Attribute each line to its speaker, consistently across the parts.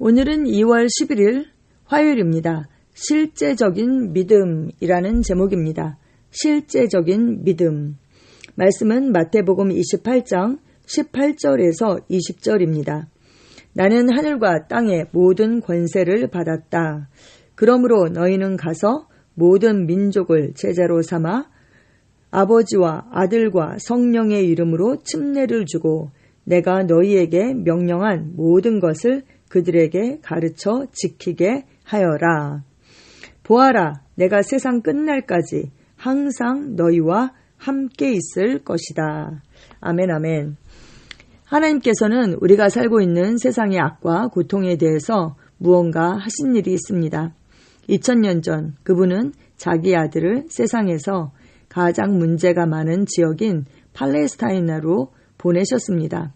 Speaker 1: 오늘은 2월 11일 화요일입니다. 실제적인 믿음이라는 제목입니다. 실제적인 믿음. 말씀은 마태복음 28장 18절에서 20절입니다. 나는 하늘과 땅의 모든 권세를 받았다. 그러므로 너희는 가서 모든 민족을 제자로 삼아 아버지와 아들과 성령의 이름으로 침례를 주고 내가 너희에게 명령한 모든 것을 그들에게 가르쳐 지키게 하여라. 보아라, 내가 세상 끝날까지 항상 너희와 함께 있을 것이다. 아멘, 아멘. 하나님께서는 우리가 살고 있는 세상의 악과 고통에 대해서 무언가 하신 일이 있습니다. 2000년 전 그분은 자기 아들을 세상에서 가장 문제가 많은 지역인 팔레스타인으로 보내셨습니다.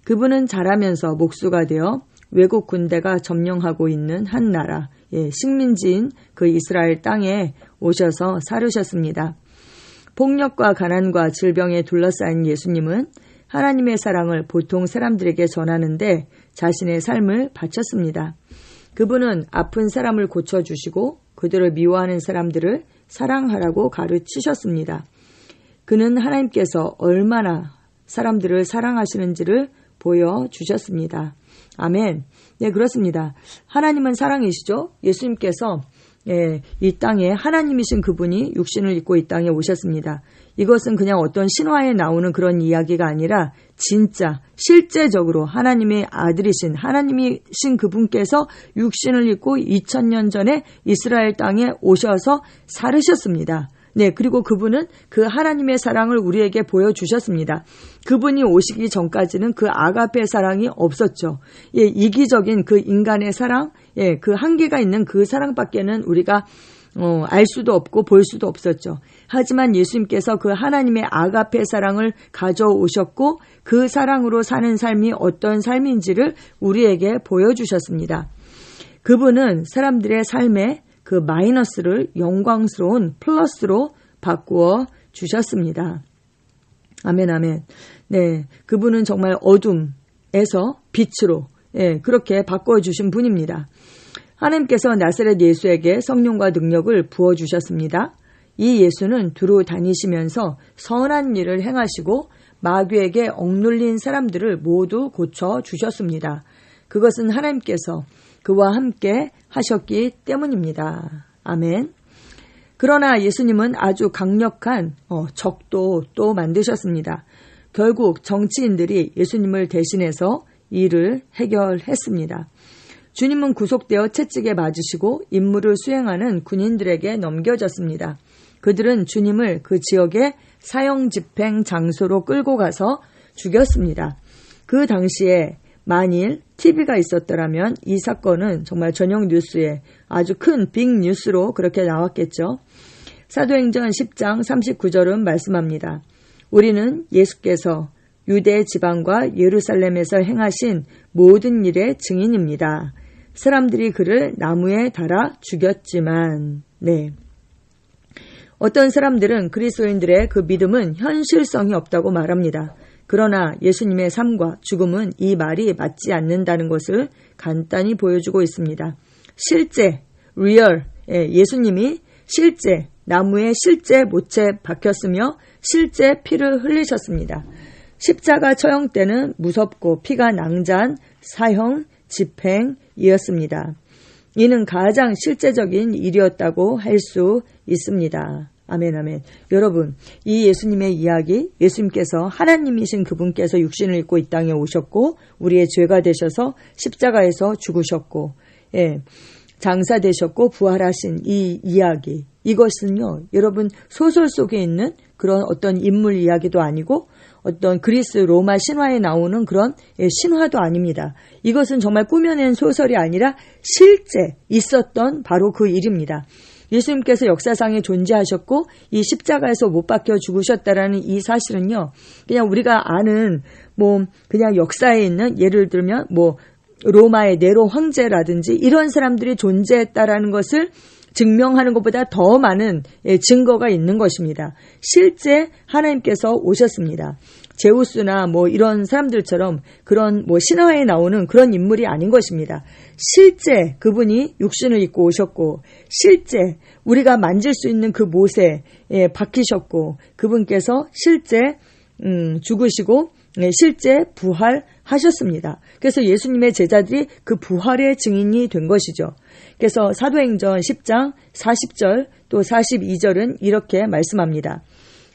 Speaker 1: 그분은 자라면서 목수가 되어 외국 군대가 점령하고 있는 한 나라, 식민지인 그 이스라엘 땅에 오셔서 살으셨습니다. 폭력과 가난과 질병에 둘러싸인 예수님은 하나님의 사랑을 보통 사람들에게 전하는데 자신의 삶을 바쳤습니다. 그분은 아픈 사람을 고쳐주시고 그들을 미워하는 사람들을 사랑하라고 가르치셨습니다. 그는 하나님께서 얼마나 사람들을 사랑하시는지를 보여주셨습니다. 아멘. 네, 그렇습니다. 하나님은 사랑이시죠. 예수님께서 이 땅에 하나님이신 그분이 육신을 입고 이 땅에 오셨습니다. 이것은 그냥 어떤 신화에 나오는 그런 이야기가 아니라 진짜 실제적으로 하나님의 아들이신 하나님이신 그분께서 육신을 입고 2000년 전에 이스라엘 땅에 오셔서 살으셨습니다. 네, 그리고 그분은 그 하나님의 사랑을 우리에게 보여주셨습니다. 그분이 오시기 전까지는 그 아가페 사랑이 없었죠. 이기적인 그 인간의 사랑, 그 한계가 있는 그 사랑밖에는 우리가 알 수도 없고 볼 수도 없었죠. 하지만 예수님께서 그 하나님의 아가페 사랑을 가져오셨고 그 사랑으로 사는 삶이 어떤 삶인지를 우리에게 보여주셨습니다. 그분은 사람들의 삶에 그 마이너스를 영광스러운 플러스로 바꾸어 주셨습니다. 아멘, 아멘. 네, 그분은 정말 어둠에서 빛으로 그렇게 바꾸어 주신 분입니다. 하나님께서 나사렛 예수에게 성령과 능력을 부어주셨습니다. 이 예수는 두루 다니시면서 선한 일을 행하시고 마귀에게 억눌린 사람들을 모두 고쳐주셨습니다. 그것은 하나님께서 그와 함께 하셨기 때문입니다. 아멘. 그러나 예수님은 아주 강력한 적도 또 만드셨습니다. 결국 정치인들이 예수님을 대신해서 일을 해결했습니다. 주님은 구속되어 채찍에 맞으시고 임무를 수행하는 군인들에게 넘겨졌습니다. 그들은 주님을 그 지역의 사형 집행 장소로 끌고 가서 죽였습니다. 그 당시에 만일 TV가 있었더라면 이 사건은 정말 전용 뉴스에 아주 큰 빅 뉴스로 그렇게 나왔겠죠. 사도행전 10장 39절은 말씀합니다. 우리는 예수께서 유대 지방과 예루살렘에서 행하신 모든 일의 증인입니다. 사람들이 그를 나무에 달아 죽였지만, 어떤 사람들은 그리스도인들의 그 믿음은 현실성이 없다고 말합니다. 그러나 예수님의 삶과 죽음은 이 말이 맞지 않는다는 것을 간단히 보여주고 있습니다. 실제, real, 예수님이 실제, 나무에 실제 못에 박혔으며 실제 피를 흘리셨습니다. 십자가 처형 때는 무섭고 피가 낭자한 사형 집행이었습니다. 이는 가장 실제적인 일이었다고 할 수 있습니다. 아멘, 아멘. 여러분, 이 예수님의 이야기, 예수님께서 하나님이신 그분께서 육신을 입고 이 땅에 오셨고 우리의 죄가 되셔서 십자가에서 죽으셨고 장사되셨고 부활하신 이 이야기, 이것은요, 여러분 소설 속에 있는 그런 어떤 인물 이야기도 아니고 어떤 그리스 로마 신화에 나오는 그런 신화도 아닙니다. 이것은 정말 꾸며낸 소설이 아니라 실제 있었던 바로 그 일입니다. 예수님께서 역사상에 존재하셨고 이 십자가에서 못 박혀 죽으셨다라는 이 사실은요, 그냥 우리가 아는 그냥 역사에 있는, 예를 들면 로마의 네로 황제라든지 이런 사람들이 존재했다라는 것을 증명하는 것보다 더 많은 증거가 있는 것입니다. 실제 하나님께서 오셨습니다. 제우스나 뭐 이런 사람들처럼 그런 뭐 신화에 나오는 그런 인물이 아닌 것입니다. 실제 그분이 육신을 입고 오셨고 실제 우리가 만질 수 있는 그 못에 박히셨고 그분께서 실제 죽으시고 실제 부활하셨습니다. 그래서 예수님의 제자들이 그 부활의 증인이 된 것이죠. 그래서 사도행전 10장 40절 또 42절은 이렇게 말씀합니다.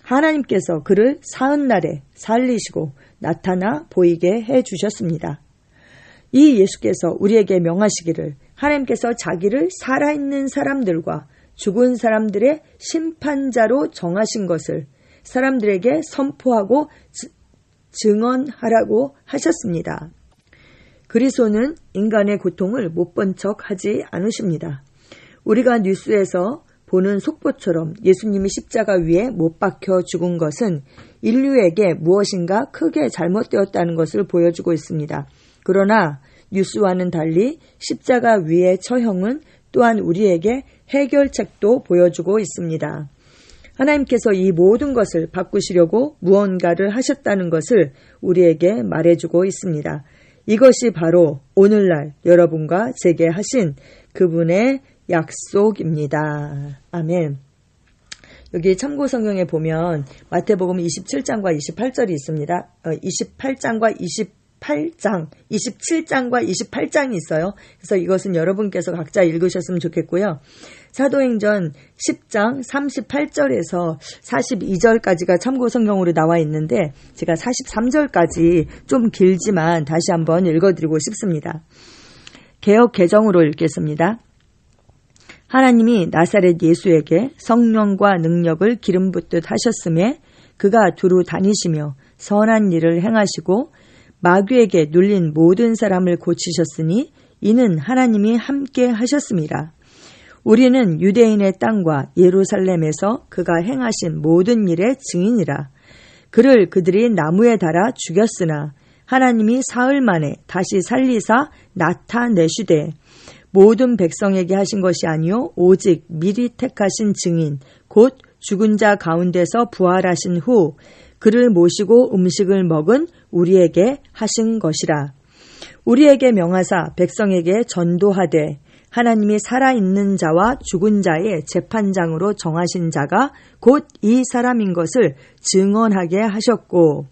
Speaker 1: 하나님께서 그를 사흔날에 살리시고 나타나 보이게 해주셨습니다. 이 예수께서 우리에게 명하시기를 하나님께서 자기를 살아있는 사람들과 죽은 사람들의 심판자로 정하신 것을 사람들에게 선포하고 증언하라고 하셨습니다. 그리스도는 인간의 고통을 못 본 척 하지 않으십니다. 우리가 뉴스에서 보는 속보처럼 예수님이 십자가 위에 못 박혀 죽은 것은 인류에게 무엇인가 크게 잘못되었다는 것을 보여주고 있습니다. 그러나 뉴스와는 달리 십자가 위의 처형은 또한 우리에게 해결책도 보여주고 있습니다. 하나님께서 이 모든 것을 바꾸시려고 무언가를 하셨다는 것을 우리에게 말해주고 있습니다. 이것이 바로 오늘날 여러분과 제게 하신 그분의 약속입니다. 아멘. 여기 참고 성경에 보면 마태복음 27장과 28절이 있습니다. 27장과 28장이 있어요. 그래서 이것은 여러분께서 각자 읽으셨으면 좋겠고요. 사도행전 10장 38절에서 42절까지가 참고 성경으로 나와 있는데 제가 43절까지 좀 길지만 다시 한번 읽어드리고 싶습니다. 개역 개정으로 읽겠습니다. 하나님이 나사렛 예수에게 성령과 능력을 기름 붓듯 하셨음에 그가 두루 다니시며 선한 일을 행하시고 마귀에게 눌린 모든 사람을 고치셨으니 이는 하나님이 함께 하셨습니다. 우리는 유대인의 땅과 예루살렘에서 그가 행하신 모든 일의 증인이라. 그를 그들이 나무에 달아 죽였으나 하나님이 사흘 만에 다시 살리사 나타내시되 모든 백성에게 하신 것이 아니요 오직 미리 택하신 증인 곧 죽은 자 가운데서 부활하신 후 그를 모시고 음식을 먹은 우리에게 하신 것이라. 우리에게 명하사 백성에게 전도하되 하나님이 살아있는 자와 죽은 자의 재판장으로 정하신 자가 곧 이 사람인 것을 증언하게 하셨고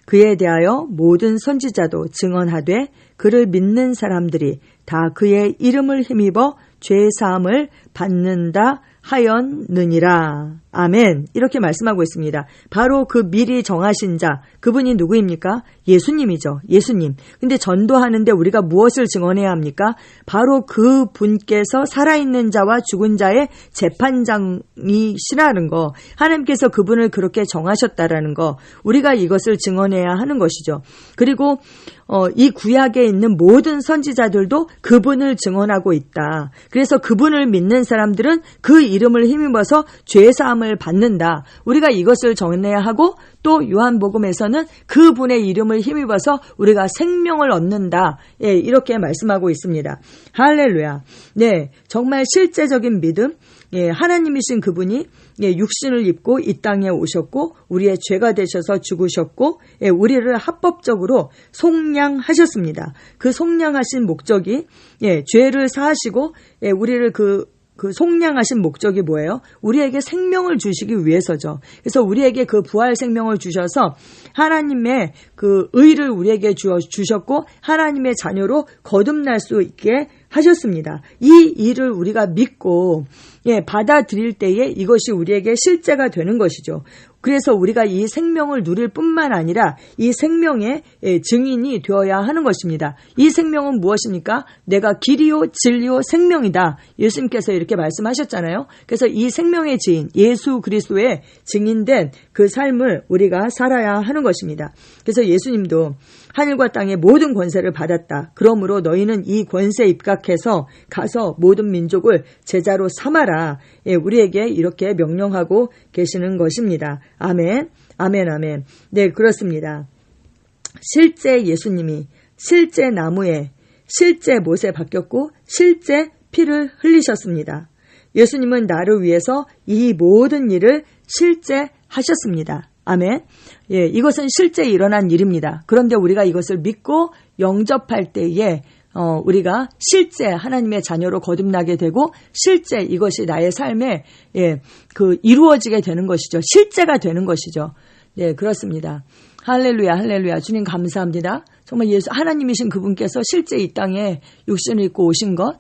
Speaker 1: 그에 대하여 모든 선지자도 증언하되 그를 믿는 사람들이 다 그의 이름을 힘입어 죄사함을 받는다 하였느니라. 아멘. 이렇게 말씀하고 있습니다. 바로 그 미리 정하신 자, 그분이 누구입니까? 예수님이죠. 예수님. 근데 전도하는데 우리가 무엇을 증언해야 합니까? 바로 그 분께서 살아있는 자와 죽은 자의 재판장이시라는 거, 하나님께서 그분을 그렇게 정하셨다라는 거, 우리가 이것을 증언해야 하는 것이죠. 그리고 이 구약에 있는 모든 선지자들도 그분을 증언하고 있다. 그래서 그분을 믿는 사람들은 그 이름을 힘입어서 죄사함을 받는다. 우리가 이것을 전해야 하고 또 요한복음에서는 그분의 이름을 힘입어서 우리가 생명을 얻는다. 예, 이렇게 말씀하고 있습니다. 할렐루야. 네, 정말 실제적인 믿음. 예, 하나님이신 그분이 육신을 입고 이 땅에 오셨고 우리의 죄가 되셔서 죽으셨고 우리를 합법적으로 속량하셨습니다. 그 속량하신 목적이 죄를 사하시고 우리를 그 속량하신 목적이 뭐예요? 우리에게 생명을 주시기 위해서죠. 그래서 우리에게 그 부활 생명을 주셔서 하나님의 그 의를 우리에게 주셨고 하나님의 자녀로 거듭날 수 있게 하셨습니다. 이 일을 우리가 믿고 받아들일 때에 이것이 우리에게 실제가 되는 것이죠. 그래서 우리가 이 생명을 누릴 뿐만 아니라 이 생명의 증인이 되어야 하는 것입니다. 이 생명은 무엇입니까? 내가 길이요 진리요 생명이다. 예수님께서 이렇게 말씀하셨잖아요. 그래서 이 생명의 지인 예수 그리스도의 증인된 그 삶을 우리가 살아야 하는 것입니다. 그래서 예수님도 하늘과 땅의 모든 권세를 받았다. 그러므로 너희는 이 권세에 입각해서 가서 모든 민족을 제자로 삼아라. 우리에게 이렇게 명령하고 계시는 것입니다. 아멘, 아멘, 아멘. 네, 그렇습니다. 실제 예수님이 실제 나무에 실제 못에 박혔고 실제 피를 흘리셨습니다. 예수님은 나를 위해서 이 모든 일을 실제 하셨습니다. 아멘. 예, 이것은 실제 일어난 일입니다. 그런데 우리가 이것을 믿고 영접할 때에 우리가 실제 하나님의 자녀로 거듭나게 되고 실제 이것이 나의 삶에 이루어지게 되는 것이죠. 실제가 되는 것이죠. 네, 그렇습니다. 할렐루야, 할렐루야. 주님 감사합니다. 정말 하나님이신 그분께서 실제 이 땅에 육신을 입고 오신 것,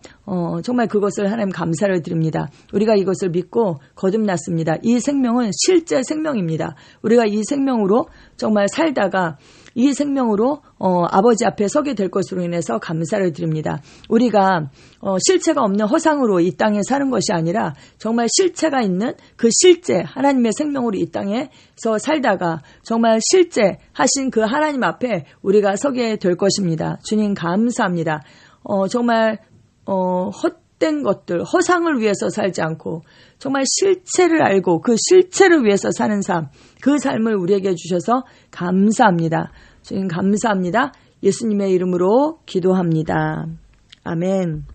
Speaker 1: 정말 그것을 하나님 감사를 드립니다. 우리가 이것을 믿고 거듭났습니다. 이 생명은 실제 생명입니다. 우리가 이 생명으로 정말 살다가 이 생명으로 아버지 앞에 서게 될 것으로 인해서 감사를 드립니다. 우리가 실체가 없는 허상으로 이 땅에 사는 것이 아니라 정말 실체가 있는 그 실제 하나님의 생명으로 이 땅에서 살다가 정말 실제 하신 그 하나님 앞에 우리가 서게 될 것입니다. 주님 감사합니다. 정말 헛된 것들, 허상을 위해서 살지 않고 정말 실체를 알고 그 실체를 위해서 사는 삶, 그 삶을 우리에게 주셔서 감사합니다. 주님 감사합니다. 예수님의 이름으로 기도합니다. 아멘.